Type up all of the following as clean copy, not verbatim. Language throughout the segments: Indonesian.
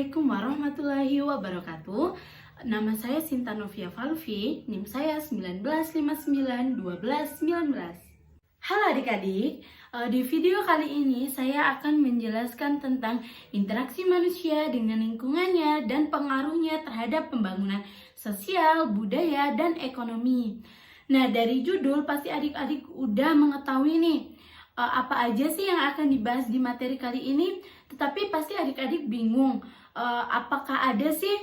Assalamualaikum warahmatullahi wabarakatuh. Nama saya Sinta Novia Falfi, NIM saya 19591219. Halo adik-adik, di video kali ini saya akan menjelaskan tentang interaksi manusia dengan lingkungannya dan pengaruhnya terhadap pembangunan sosial, budaya, dan ekonomi. Nah, dari judul pasti adik-adik udah mengetahui nih apa aja sih yang akan dibahas di materi kali ini, tetapi pasti adik-adik bingung apakah ada sih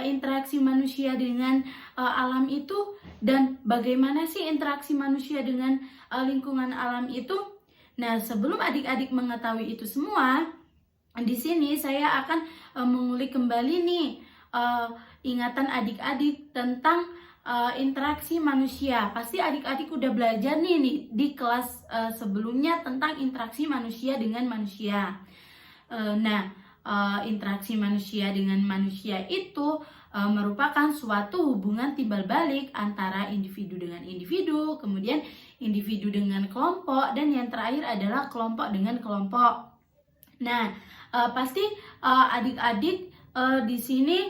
interaksi manusia dengan alam itu, dan bagaimana sih interaksi manusia dengan lingkungan alam itu. Nah, sebelum adik-adik mengetahui itu semua, di sini saya akan mengulik kembali nih ingatan adik-adik tentang interaksi manusia. Pasti adik-adik udah belajar nih di kelas sebelumnya tentang interaksi manusia dengan manusia. Interaksi manusia dengan manusia itu merupakan suatu hubungan timbal balik antara individu dengan individu, kemudian individu dengan kelompok, dan yang terakhir adalah kelompok dengan kelompok. Nah, pasti adik-adik di sini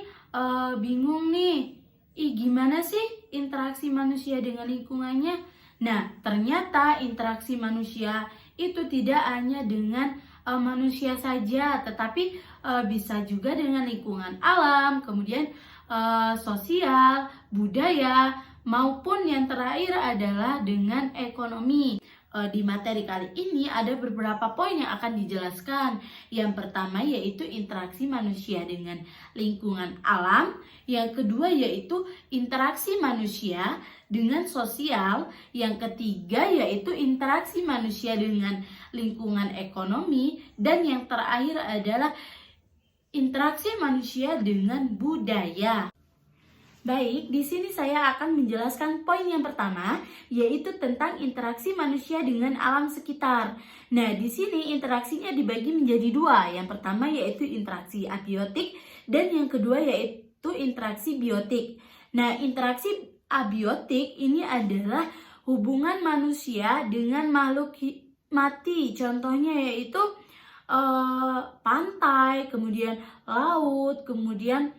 bingung nih, gimana sih interaksi manusia dengan lingkungannya? Nah, ternyata interaksi manusia itu tidak hanya dengan manusia saja, tetapi bisa juga dengan lingkungan alam, kemudian sosial, budaya, maupun yang terakhir adalah dengan ekonomi. Di materi kali ini ada beberapa poin yang akan dijelaskan. Yang pertama yaitu interaksi manusia dengan lingkungan alam. Yang kedua yaitu interaksi manusia dengan sosial. Yang ketiga yaitu interaksi manusia dengan lingkungan ekonomi. Dan yang terakhir adalah interaksi manusia dengan budaya. Baik, di sini saya akan menjelaskan poin yang pertama, yaitu tentang interaksi manusia dengan alam sekitar. Nah, di sini interaksinya dibagi menjadi dua. Yang pertama yaitu interaksi abiotik, dan yang kedua yaitu interaksi biotik. Nah, interaksi abiotik ini adalah hubungan manusia dengan makhluk mati. Contohnya yaitu pantai, kemudian laut, kemudian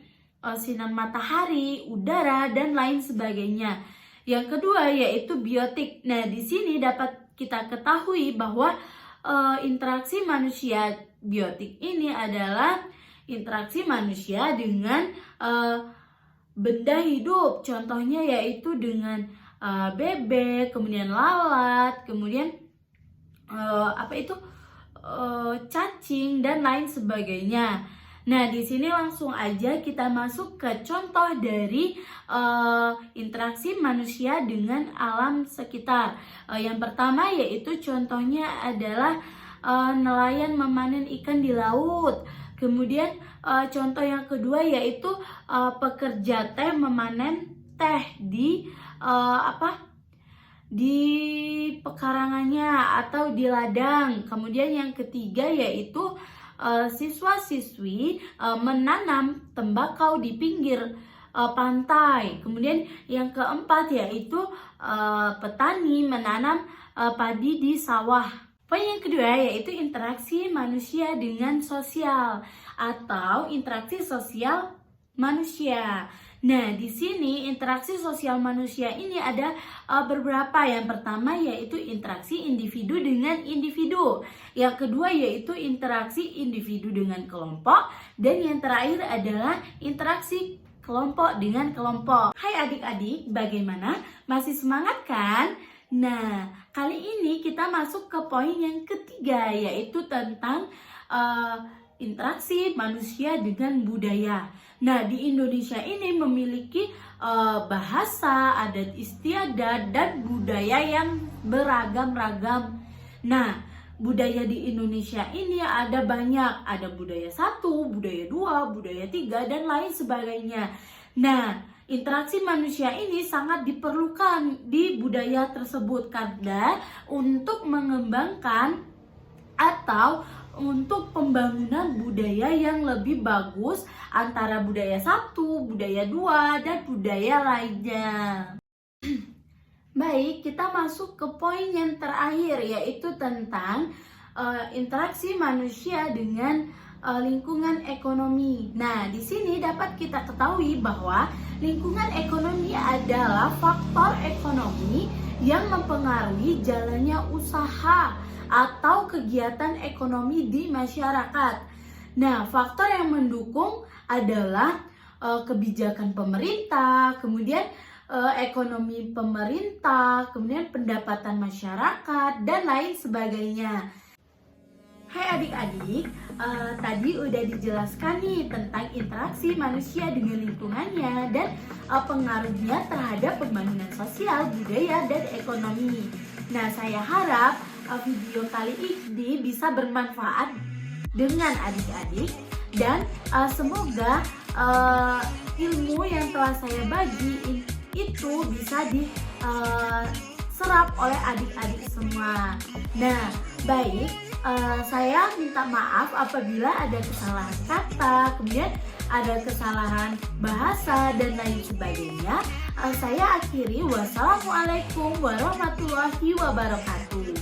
sinar matahari, udara, dan lain sebagainya. Yang kedua yaitu biotik. Nah, di sini dapat kita ketahui bahwa interaksi manusia biotik ini adalah interaksi manusia dengan benda hidup. Contohnya yaitu dengan bebek, kemudian lalat, kemudian cacing, dan lain sebagainya. Nah, di sini langsung aja kita masuk ke contoh dari interaksi manusia dengan alam sekitar. Yang pertama yaitu contohnya adalah nelayan memanen ikan di laut. Kemudian contoh yang kedua yaitu pekerja teh memanen teh di pekarangannya atau di ladang. Kemudian yang ketiga yaitu siswa-siswi menanam tembakau di pinggir pantai. Kemudian yang keempat yaitu petani menanam padi di sawah. Poin yang kedua yaitu interaksi manusia dengan sosial atau interaksi sosial manusia. Nah, di sini interaksi sosial manusia ini ada beberapa. Yang pertama yaitu interaksi individu dengan individu. Yang kedua yaitu interaksi individu dengan kelompok. Dan yang terakhir adalah interaksi kelompok dengan kelompok. Hai adik-adik, bagaimana? Masih semangat kan? Nah, kali ini kita masuk ke poin yang ketiga, yaitu tentang interaksi manusia dengan budaya. Nah, di Indonesia ini memiliki bahasa, adat istiadat, dan budaya yang beragam-ragam. Nah, budaya di Indonesia ini ada banyak. Ada budaya 1, budaya 2, budaya 3, dan lain sebagainya. Nah, interaksi manusia ini sangat diperlukan di budaya tersebut karena untuk mengembangkan atau untuk pembangunan budaya yang lebih bagus antara budaya 1, budaya 2, dan budaya lainnya. Baik, kita masuk ke poin yang terakhir yaitu tentang interaksi manusia dengan lingkungan ekonomi. Nah, di sini dapat kita ketahui bahwa lingkungan ekonomi adalah faktor ekonomi yang mempengaruhi jalannya usaha atau kegiatan ekonomi di masyarakat. Nah, faktor yang mendukung adalah kebijakan pemerintah, kemudian ekonomi pemerintah, kemudian pendapatan masyarakat, dan lain sebagainya. Hai adik-adik, tadi udah dijelaskan nih tentang interaksi manusia dengan lingkungannya dan pengaruhnya terhadap pembangunan sosial, budaya, dan ekonomi. Nah, saya harap video kali ini bisa bermanfaat dengan adik-adik dan semoga ilmu yang telah saya bagi itu bisa diserap oleh adik-adik semua. Nah, baik, saya minta maaf apabila ada kesalahan kata, kemudian ada kesalahan bahasa dan lain sebagainya. Saya akhiri, wassalamualaikum warahmatullahi wabarakatuh.